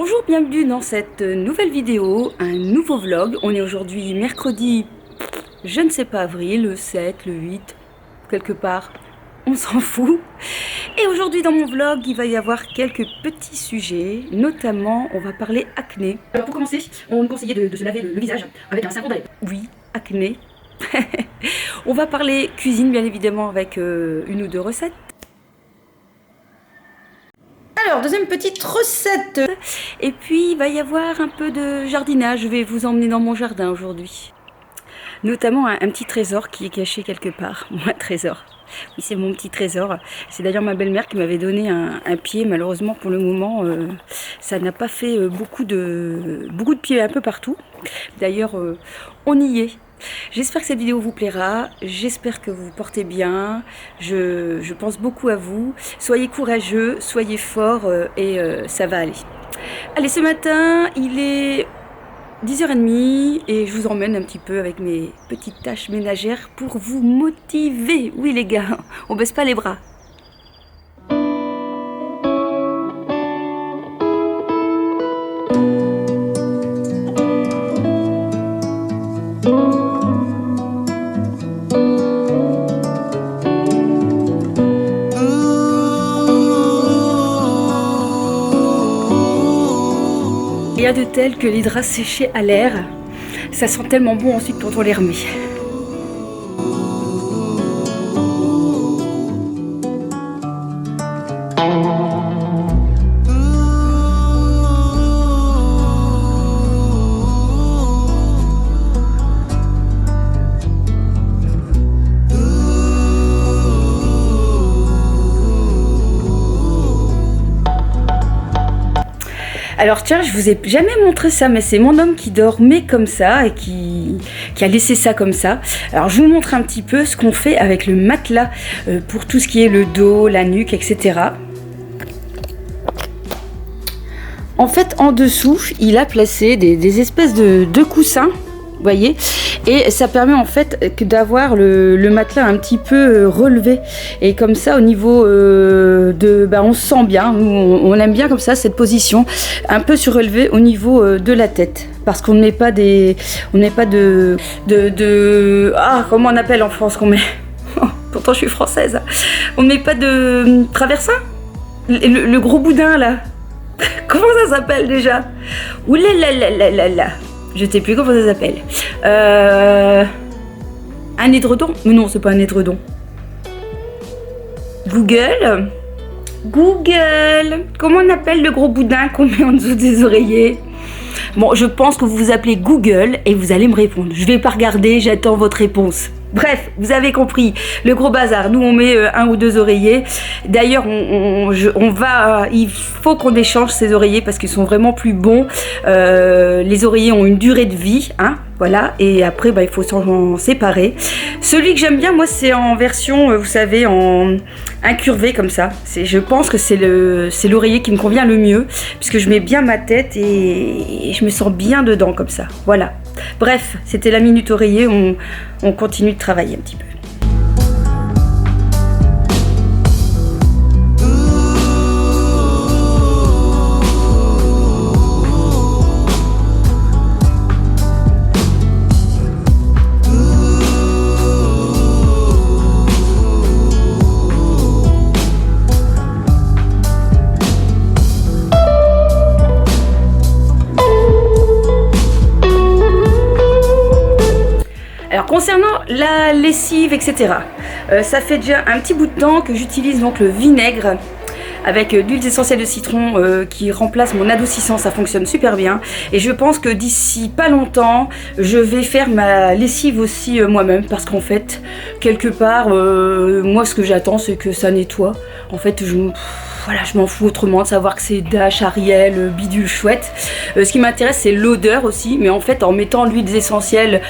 Bonjour, bienvenue dans cette nouvelle vidéo, un nouveau vlog. On est aujourd'hui mercredi, je ne sais pas, avril, le 7, le 8, quelque part, on s'en fout. Et aujourd'hui dans mon vlog, il va y avoir quelques petits sujets, notamment on va parler acné. Alors pour commencer, on nous conseillait de se laver le visage avec un savon d'Alep. Oui, acné. On va parler cuisine bien évidemment avec une ou deux recettes. Alors, deuxième petite recette. Et puis, il va y avoir un peu de jardinage. Je vais vous emmener dans mon jardin aujourd'hui. Notamment un petit trésor qui est caché quelque part. Un trésor. Oui, c'est mon petit trésor. C'est d'ailleurs ma belle-mère qui m'avait donné un pied. Malheureusement, pour le moment, ça n'a pas fait beaucoup de pieds un peu partout. D'ailleurs, on y est. J'espère que cette vidéo vous plaira, j'espère que vous vous portez bien, je pense beaucoup à vous. Soyez courageux, soyez forts et ça va aller. Allez, ce matin, il est 10h30 et je vous emmène un petit peu avec mes petites tâches ménagères pour vous motiver. Oui les gars, on baisse pas les bras. Rien de tel que les draps séchés à l'air, ça sent tellement bon ensuite quand on les remet. Alors tiens, je vous ai jamais montré ça, mais c'est mon homme qui dormait comme ça et qui a laissé ça comme ça. Alors je vous montre un petit peu ce qu'on fait avec le matelas pour tout ce qui est le dos, la nuque, etc. En fait, en dessous, il a placé des espèces de coussins, vous voyez, et ça permet en fait d'avoir le matelas un petit peu relevé, et comme ça au niveau on se sent bien, on aime bien comme ça cette position, un peu surélevé au niveau de la tête, parce qu'on ne met pas comment on appelle en France qu'on met, pourtant je suis française, on ne met pas de traversin, le gros boudin là, comment ça s'appelle déjà, oulala. Je ne sais plus comment ça s'appelle. Un édredon? Mais non, c'est pas un édredon. Google. Comment on appelle le gros boudin qu'on met en dessous des oreillers? Bon, je pense que vous vous appelez Google et vous allez me répondre. Je vais pas regarder, j'attends votre réponse. Bref, vous avez compris, le gros bazar. Nous, on met un ou deux oreillers. D'ailleurs, il faut qu'on échange ces oreillers parce qu'ils sont vraiment plus bons. Les oreillers ont une durée de vie, hein, voilà. Et après, il faut s'en séparer. Celui que j'aime bien, moi, c'est en version, vous savez, en incurvé comme ça. Je pense que c'est l'oreiller qui me convient le mieux puisque je mets bien ma tête et je me sens bien dedans comme ça. Voilà. Bref, c'était la minute oreiller, on continue de travailler un petit peu. Alors concernant la lessive, etc., ça fait déjà un petit bout de temps que j'utilise donc le vinaigre avec d'huiles essentielles de citron qui remplace mon adoucissant, ça fonctionne super bien. Et je pense que d'ici pas longtemps, je vais faire ma lessive aussi moi-même parce qu'en fait, quelque part, moi ce que j'attends c'est que ça nettoie. En fait, je m'en fous autrement de savoir que c'est Dash, Ariel, bidule chouette. Ce qui m'intéresse c'est l'odeur aussi, mais en fait en mettant l'huile essentielle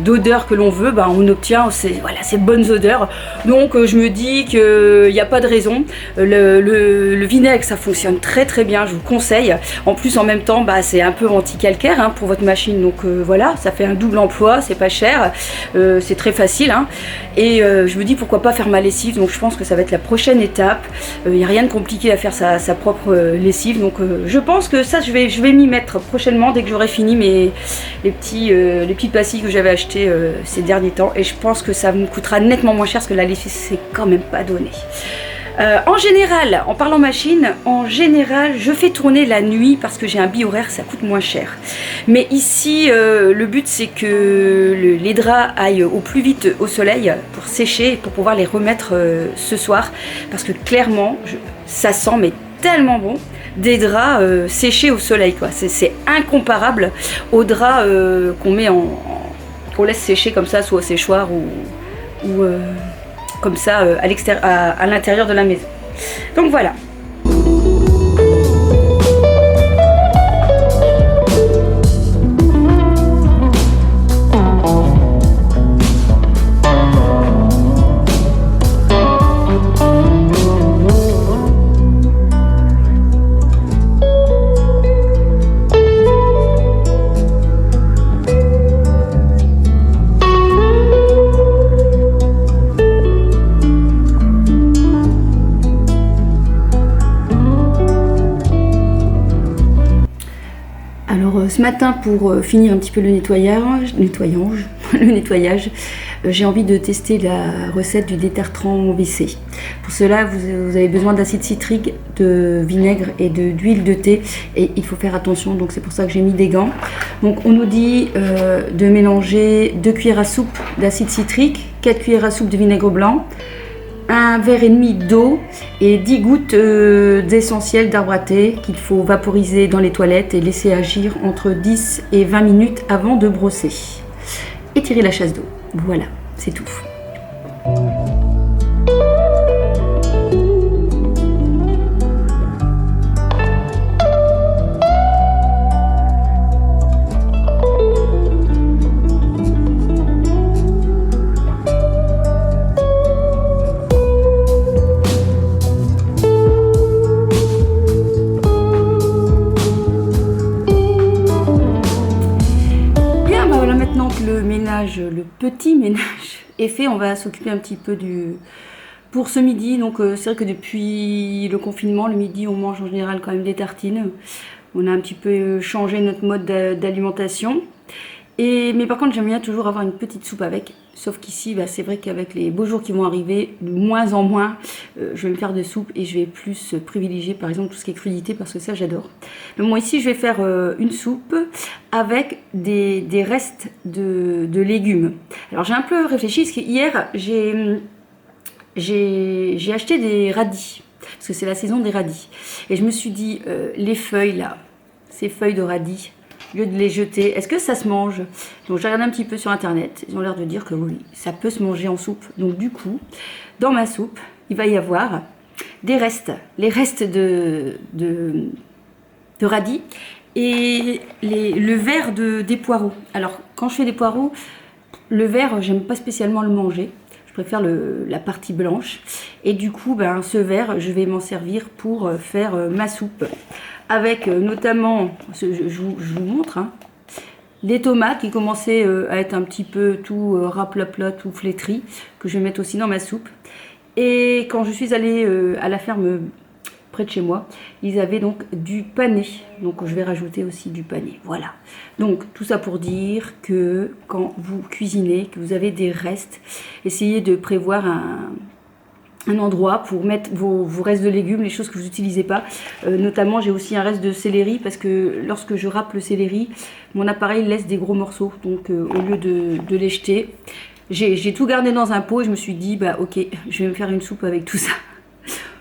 d'odeur que l'on veut, on obtient ces bonnes odeurs. Donc je me dis qu'il n'y a pas de raison. Le vinaigre ça fonctionne très très bien, je vous conseille. En plus en même temps c'est un peu anti-calcaire hein, pour votre machine, donc voilà, ça fait un double emploi, c'est pas cher, c'est très facile hein. Et je me dis pourquoi pas faire ma lessive, donc je pense que ça va être la prochaine étape. Il n'y a rien de compliqué à faire sa propre lessive. Donc je pense que ça je vais m'y mettre prochainement dès que j'aurai fini les petites pastilles que j'avais achetées ces derniers temps. Et je pense que ça me coûtera nettement moins cher parce que la lessive c'est quand même pas donné. En général, en parlant machine, en général, je fais tourner la nuit parce que j'ai un bi-horaire, ça coûte moins cher. Mais ici, le but c'est que les draps aillent au plus vite au soleil pour sécher et pour pouvoir les remettre ce soir. Parce que clairement, ça sent mais tellement bon des draps séchés au soleil, quoi. C'est incomparable aux draps qu'on met qu'on laisse sécher comme ça, soit au séchoir ou comme ça à l'intérieur de la maison. Donc voilà. Ce matin, pour finir un petit peu le nettoyage, j'ai envie de tester la recette du détartrant WC. Pour cela, vous avez besoin d'acide citrique, de vinaigre et d'huile de thé. Et il faut faire attention, donc c'est pour ça que j'ai mis des gants. Donc on nous dit de mélanger 2 cuillères à soupe d'acide citrique, 4 cuillères à soupe de vinaigre blanc, 1,5 verre d'eau et 10 gouttes d'essentiel d'arbre à thé qu'il faut vaporiser dans les toilettes et laisser agir entre 10 et 20 minutes avant de brosser. Étirer la chasse d'eau. Voilà, c'est tout. Le petit ménage est fait, on va s'occuper un petit peu pour ce midi. Donc c'est vrai que depuis le confinement, le midi on mange en général quand même des tartines. On a un petit peu changé notre mode d'alimentation. Mais par contre j'aime bien toujours avoir une petite soupe avec. Sauf qu'ici c'est vrai qu'avec les beaux jours qui vont arriver, de moins en moins je vais me faire de soupe et je vais plus privilégier par exemple tout ce qui est crudité parce que ça j'adore. Mais bon, ici je vais faire une soupe avec des restes de légumes. Alors j'ai un peu réfléchi parce que hier j'ai acheté des radis parce que c'est la saison des radis. Et je me suis dit les feuilles là, ces feuilles de radis, au lieu de les jeter, est-ce que ça se mange? Donc j'ai regardé un petit peu sur internet, ils ont l'air de dire que oui, ça peut se manger en soupe. Donc du coup, dans ma soupe, il va y avoir des restes, les restes de radis et le verre des poireaux. Alors quand je fais des poireaux, le verre, j'aime pas spécialement le manger. Je préfère la partie blanche. Et du coup, ce verre, je vais m'en servir pour faire ma soupe. Avec notamment, je vous montre, les tomates qui commençaient à être un petit peu tout raplapla, tout flétri, que je vais mettre aussi dans ma soupe. Et quand je suis allée à la ferme près de chez moi, ils avaient donc du panais. Donc je vais rajouter aussi du panais. Voilà. Donc tout ça pour dire que quand vous cuisinez, que vous avez des restes, essayez de prévoir un endroit pour mettre vos restes de légumes, les choses que vous n'utilisez pas. Notamment, j'ai aussi un reste de céleri parce que lorsque je râpe le céleri, mon appareil laisse des gros morceaux. Donc, au lieu de les jeter, j'ai tout gardé dans un pot et je me suis dit, ok, je vais me faire une soupe avec tout ça.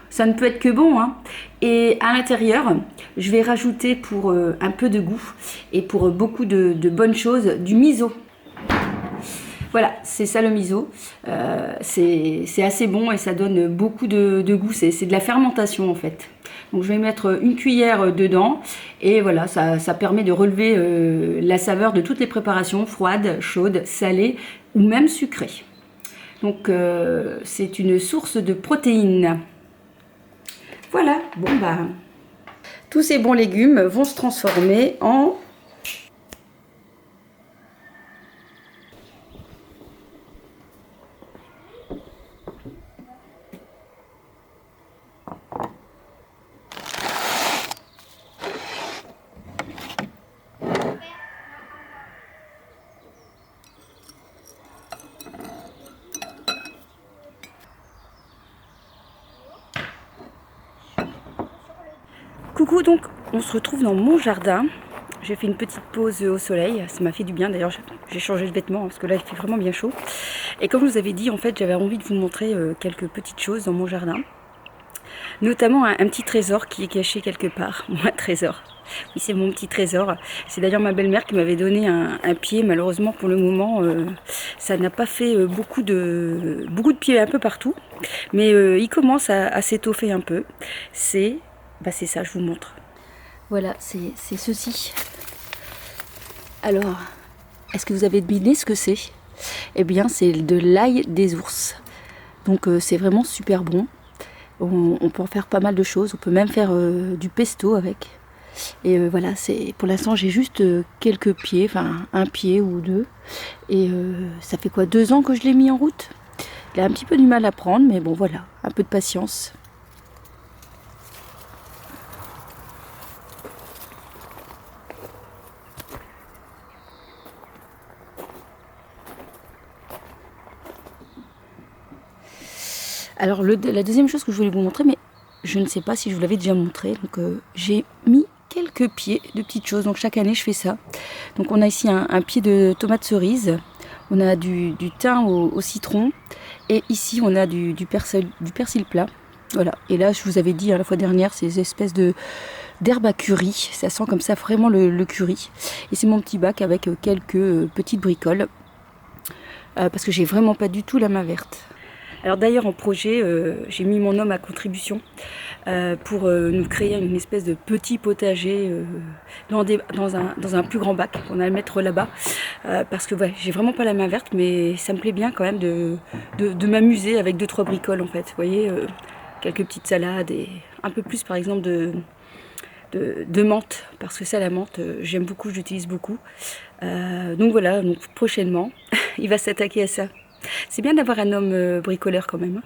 Ça ne peut être que bon, hein. Et à l'intérieur, je vais rajouter pour un peu de goût et pour beaucoup de bonnes choses, du miso. Voilà, c'est ça le miso. C'est assez bon et ça donne beaucoup de goût. C'est de la fermentation en fait. Donc je vais mettre une cuillère dedans et voilà, ça permet de relever la saveur de toutes les préparations, froides, chaudes, salées ou même sucrées. Donc c'est une source de protéines. Voilà, bon tous ces bons légumes vont se transformer en Coucou, donc on se retrouve dans mon jardin. J'ai fait une petite pause au soleil, ça m'a fait du bien. D'ailleurs j'ai changé de vêtements parce que là il fait vraiment bien chaud. Et comme je vous avais dit, en fait j'avais envie de vous montrer quelques petites choses dans mon jardin. Notamment un petit trésor qui est caché quelque part. Un trésor. Oui, c'est mon petit trésor. C'est d'ailleurs ma belle-mère qui m'avait donné un pied. Malheureusement pour le moment, ça n'a pas fait beaucoup de pieds un peu partout. Mais il commence à s'étoffer un peu. C'est ça, je vous montre. Voilà, c'est ceci. Alors, est-ce que vous avez deviné ce que c'est? Eh bien, c'est de l'ail des ours. Donc c'est vraiment super bon. On peut en faire pas mal de choses. On peut même faire du pesto avec. Et voilà, pour l'instant j'ai juste quelques pieds, enfin un pied ou deux. Et ça fait quoi, 2 ans que je l'ai mis en route. Il a un petit peu du mal à prendre, mais bon voilà, un peu de patience. Alors la deuxième chose que je voulais vous montrer, mais je ne sais pas si je vous l'avais déjà montré, donc j'ai mis quelques pieds de petites choses, donc chaque année je fais ça. Donc on a ici un pied de tomate cerise, on a du thym au citron, et ici on a du persil plat. Voilà, et là je vous avais dit la fois dernière, ces espèces d'herbe à curry, ça sent comme ça vraiment le curry. Et c'est mon petit bac avec quelques petites bricoles, parce que j'ai vraiment pas du tout la main verte. Alors d'ailleurs en projet, j'ai mis mon homme à contribution pour nous créer une espèce de petit potager dans un plus grand bac. On va le mettre là-bas parce que ouais, j'ai vraiment pas la main verte, mais ça me plaît bien quand même de m'amuser avec 2-3 bricoles en fait. Vous voyez, quelques petites salades et un peu plus par exemple de menthe, parce que ça la menthe j'aime beaucoup, j'utilise beaucoup. Donc voilà, donc prochainement il va s'attaquer à ça. C'est bien d'avoir un homme bricoleur quand même.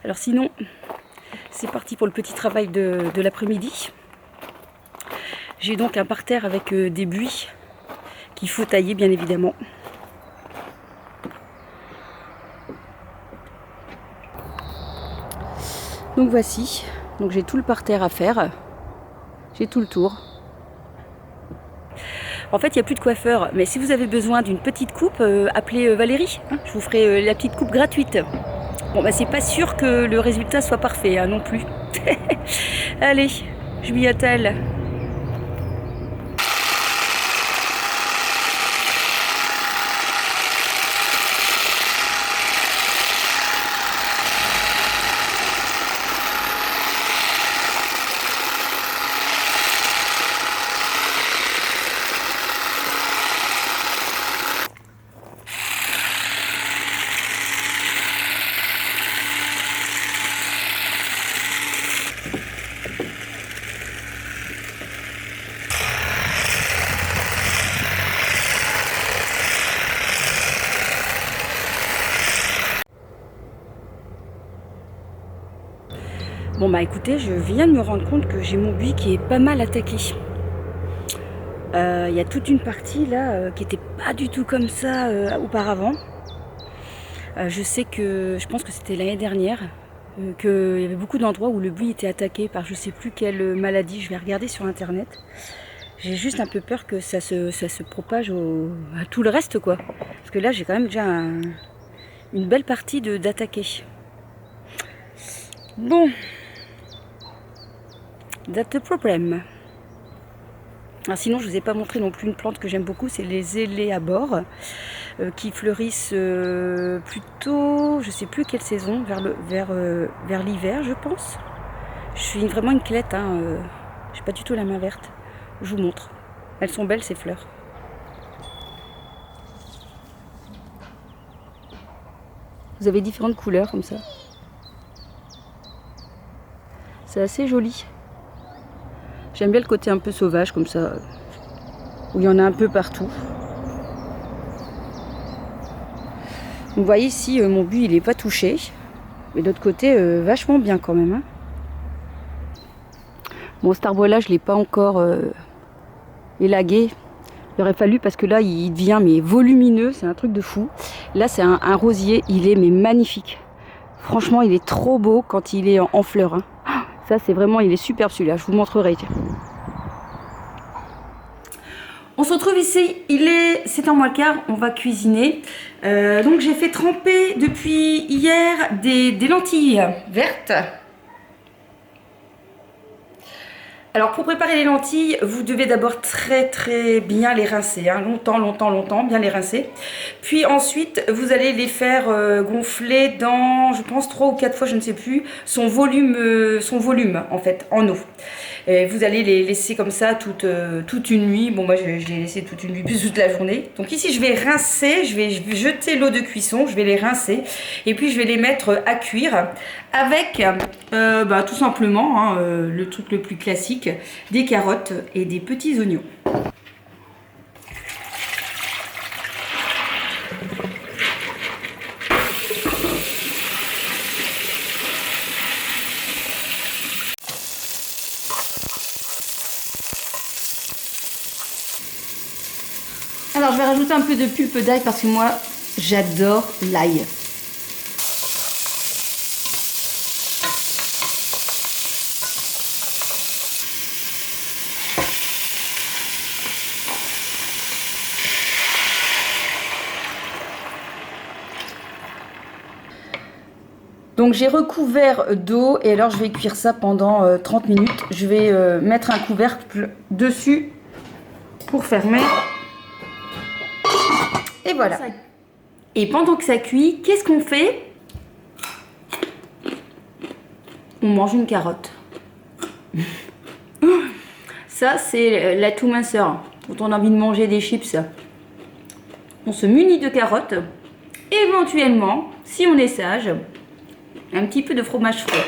Alors sinon, c'est parti pour le petit travail de l'après-midi. J'ai donc un parterre avec des buis qu'il faut tailler bien évidemment. Donc voici, donc j'ai tout le parterre à faire. J'ai tout le tour. En fait, il n'y a plus de coiffeur, mais si vous avez besoin d'une petite coupe, appelez Valérie. Hein, je vous ferai la petite coupe gratuite. Bon, bah c'est pas sûr que le résultat soit parfait hein, non plus. Allez, je m'y attelle. Bon bah écoutez, je viens de me rendre compte que j'ai mon buis qui est pas mal attaqué. Il y a toute une partie là qui était pas du tout comme ça auparavant. Je pense que c'était l'année dernière, qu'il y avait beaucoup d'endroits où le buis était attaqué par je sais plus quelle maladie. Je vais regarder sur internet. J'ai juste un peu peur que ça se propage à tout le reste quoi. Parce que là j'ai quand même déjà une belle partie d'attaquer. Bon. That's the problem. Alors sinon, je ne vous ai pas montré non plus une plante que j'aime beaucoup, c'est les éléabores qui fleurissent plutôt, je ne sais plus quelle saison, vers l'hiver, je pense. Je suis vraiment une clette, hein, j'ai pas du tout la main verte. Je vous montre. Elles sont belles ces fleurs. Vous avez différentes couleurs comme ça. C'est assez joli. J'aime bien le côté un peu sauvage comme ça, où il y en a un peu partout. Vous voyez ici, mon buis il n'est pas touché, mais de l'autre côté, vachement bien quand même. Hein. Bon, cet arbre-là, je ne l'ai pas encore élagué. Il aurait fallu parce que là, il devient mais volumineux, c'est un truc de fou. Là, c'est un rosier, il est mais magnifique. Franchement, il est trop beau quand il est en fleurs. Hein. Ça c'est vraiment, il est superbe celui-là, je vous montrerai. On se retrouve ici, c'est en moins le quart, on va cuisiner. Donc j'ai fait tremper depuis hier des lentilles vertes. Alors pour préparer les lentilles, vous devez d'abord très bien les rincer, hein, longtemps, bien les rincer. Puis ensuite, vous allez les faire gonfler dans, je pense 3 ou 4 fois, je ne sais plus, son volume en fait, en eau. Et vous allez les laisser comme ça toute une nuit. Bon, moi je les laissé toute une nuit, plus toute la journée. Donc ici je vais rincer, je vais jeter l'eau de cuisson, je vais les rincer. Et puis je vais les mettre à cuire avec tout simplement, hein, le truc le plus classique, des carottes et des petits oignons. Alors je vais rajouter un peu de pulpe d'ail parce que moi j'adore l'ail. Donc j'ai recouvert d'eau et alors je vais cuire ça pendant 30 minutes. Je vais mettre un couvercle dessus pour fermer. Et voilà. Et pendant que ça cuit, qu'est-ce qu'on fait? On mange une carotte. Ça, c'est l'atout minceur. Quand on a envie de manger des chips, on se munit de carottes. Éventuellement, si on est sage, un petit peu de fromage frais.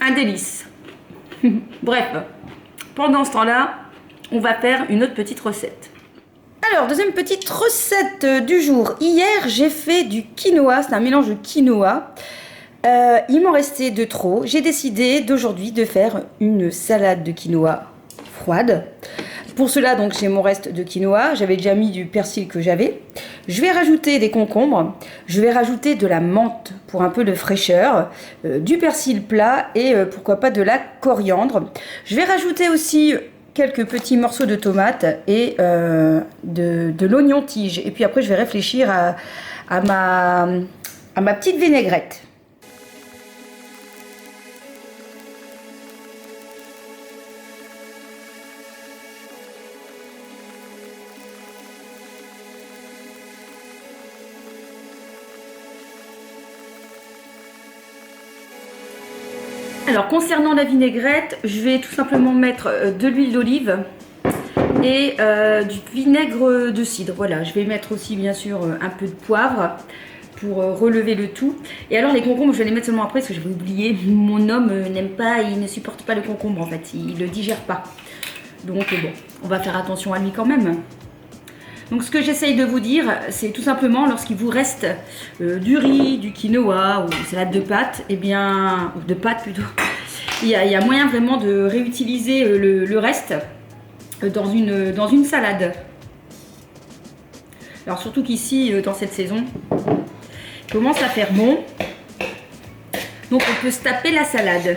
Un délice. Bref. Pendant ce temps-là, on va faire une autre petite recette. Alors, deuxième petite recette du jour. Hier, j'ai fait du quinoa. C'est un mélange de quinoa. Il m'en restait de trop. J'ai décidé d'aujourd'hui de faire une salade de quinoa froide. Pour cela, donc, j'ai mon reste de quinoa. J'avais déjà mis du persil que j'avais. Je vais rajouter des concombres. Je vais rajouter de la menthe pour un peu de fraîcheur. Du persil plat et pourquoi pas de la coriandre. Je vais rajouter aussi quelques petits morceaux de tomates et de l'oignon tige. Et puis après, je vais réfléchir à ma petite vinaigrette. Alors concernant la vinaigrette, je vais tout simplement mettre de l'huile d'olive et du vinaigre de cidre. Voilà, je vais mettre aussi bien sûr un peu de poivre pour relever le tout. Et alors les concombres, je vais les mettre seulement après parce que j'avais oublié. Mon homme n'aime pas, il ne supporte pas le concombre en fait, il ne le digère pas. Donc bon, on va faire attention à lui quand même. Donc ce que j'essaye de vous dire, c'est tout simplement lorsqu'il vous reste du riz, du quinoa ou salade de pâtes, et bien, ou de pâtes plutôt, il y a moyen vraiment de réutiliser le reste dans une salade. Alors surtout qu'ici, dans cette saison, il commence à faire bon. Donc on peut se taper la salade.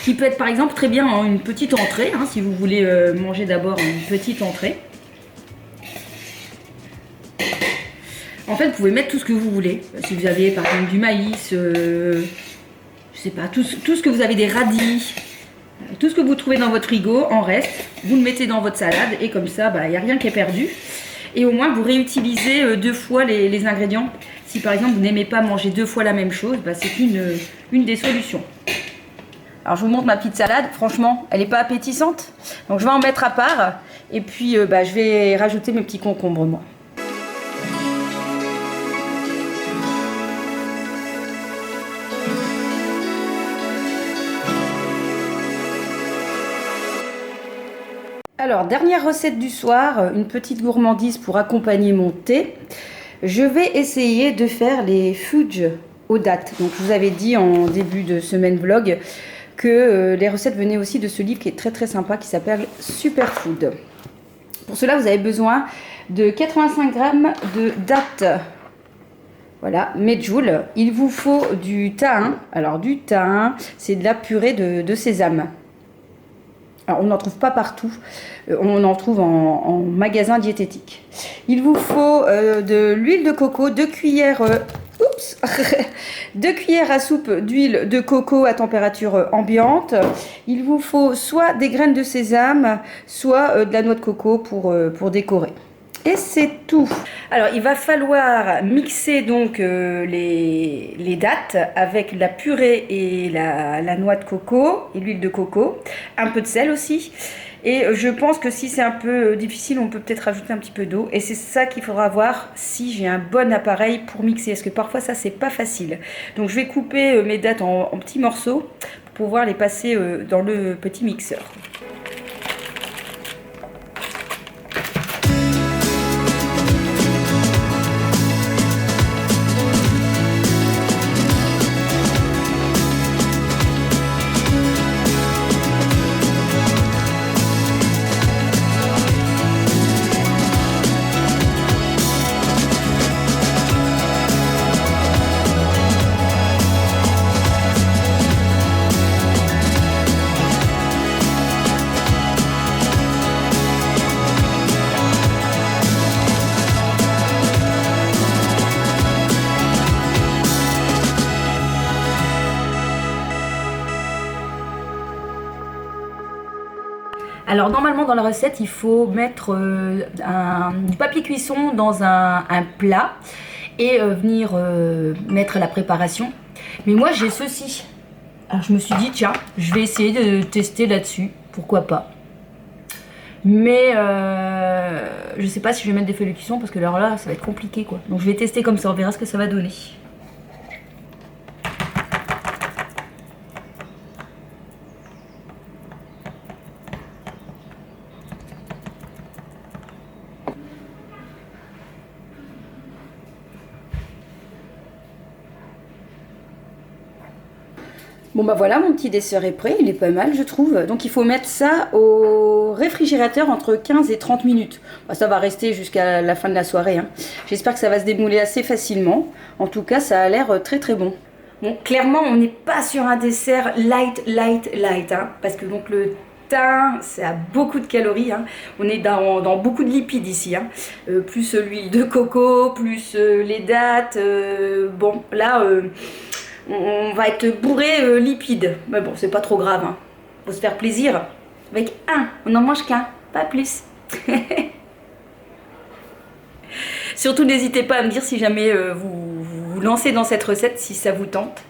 Qui peut être par exemple très bien en une petite entrée, hein, si vous voulez manger d'abord une petite entrée. En fait, vous pouvez mettre tout ce que vous voulez. Si vous avez par exemple du maïs, je sais pas, tout ce que vous avez, des radis, tout ce que vous trouvez dans votre frigo en reste, vous le mettez dans votre salade et comme ça, il n'y a rien qui est perdu. Et au moins, vous réutilisez 2 fois les ingrédients. Si par exemple, vous n'aimez pas manger 2 fois la même chose, c'est une des solutions. Alors, je vous montre ma petite salade. Franchement, elle n'est pas appétissante. Donc, je vais en mettre à part. Et puis, je vais rajouter mes petits concombres, moi. Alors, dernière recette du soir, une petite gourmandise pour accompagner mon thé. Je vais essayer de faire les fudges aux dattes. Donc, je vous avais dit en début de semaine vlog que les recettes venaient aussi de ce livre qui est très très sympa, qui s'appelle Superfood. Pour cela, vous avez besoin de 85 g de dattes Voilà, medjool. Il vous faut du thym. Alors du thym, c'est de la purée de sésame. Alors, on n'en trouve pas partout, on en trouve en magasin diététique. Il vous faut de l'huile de coco, 2 cuillères, 2 cuillères à soupe d'huile de coco à température ambiante. Il vous faut soit des graines de sésame, soit de la noix de coco pour décorer. Et c'est tout. Alors il va falloir mixer donc les dattes avec la purée et la noix de coco et l'huile de coco, un peu de sel aussi. Et je pense que si c'est un peu difficile, on peut peut-être rajouter un petit peu d'eau. Et c'est ça qu'il faudra voir si j'ai un bon appareil pour mixer. Parce que parfois ça c'est pas facile. Donc je vais couper mes dattes en petits morceaux pour pouvoir les passer dans le petit mixeur. Alors normalement dans la recette il faut mettre du papier cuisson dans un plat et venir mettre la préparation. Mais moi j'ai ceci. Alors je me suis dit tiens je vais essayer de tester là-dessus, pourquoi pas. Mais je sais pas si je vais mettre des feuilles de cuisson parce que alors là ça va être compliqué quoi. Donc je vais tester comme ça, on verra ce que ça va donner. Bon bah voilà, mon petit dessert est prêt, il est pas mal je trouve. Donc il faut mettre ça au réfrigérateur entre 15 et 30 minutes. Bah, ça va rester jusqu'à la fin de la soirée. Hein. J'espère que ça va se démouler assez facilement. En tout cas, ça a l'air très très bon. Bon, clairement, on n'est pas sur un dessert light. Hein, parce que donc le thym, ça a beaucoup de calories. Hein. On est dans beaucoup de lipides ici. Hein. Plus l'huile de coco, plus les dattes. Bon, là... on va être bourré lipides. Mais bon, c'est pas trop grave. Hein. Faut se faire plaisir. Avec on n'en mange qu'un, pas plus. Surtout, n'hésitez pas à me dire si jamais vous vous lancez dans cette recette, si ça vous tente.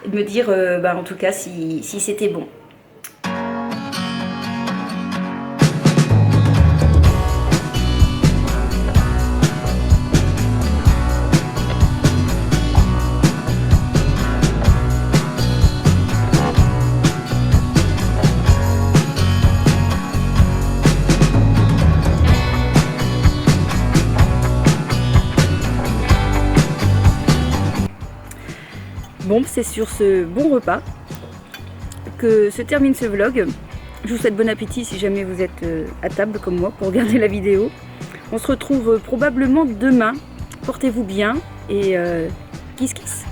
Et de me dire, en tout cas, si c'était bon. Bon, c'est sur ce bon repas que se termine ce vlog. Je vous souhaite bon appétit si jamais vous êtes à table comme moi pour regarder la vidéo. On se retrouve probablement demain. Portez-vous bien et kiss kiss.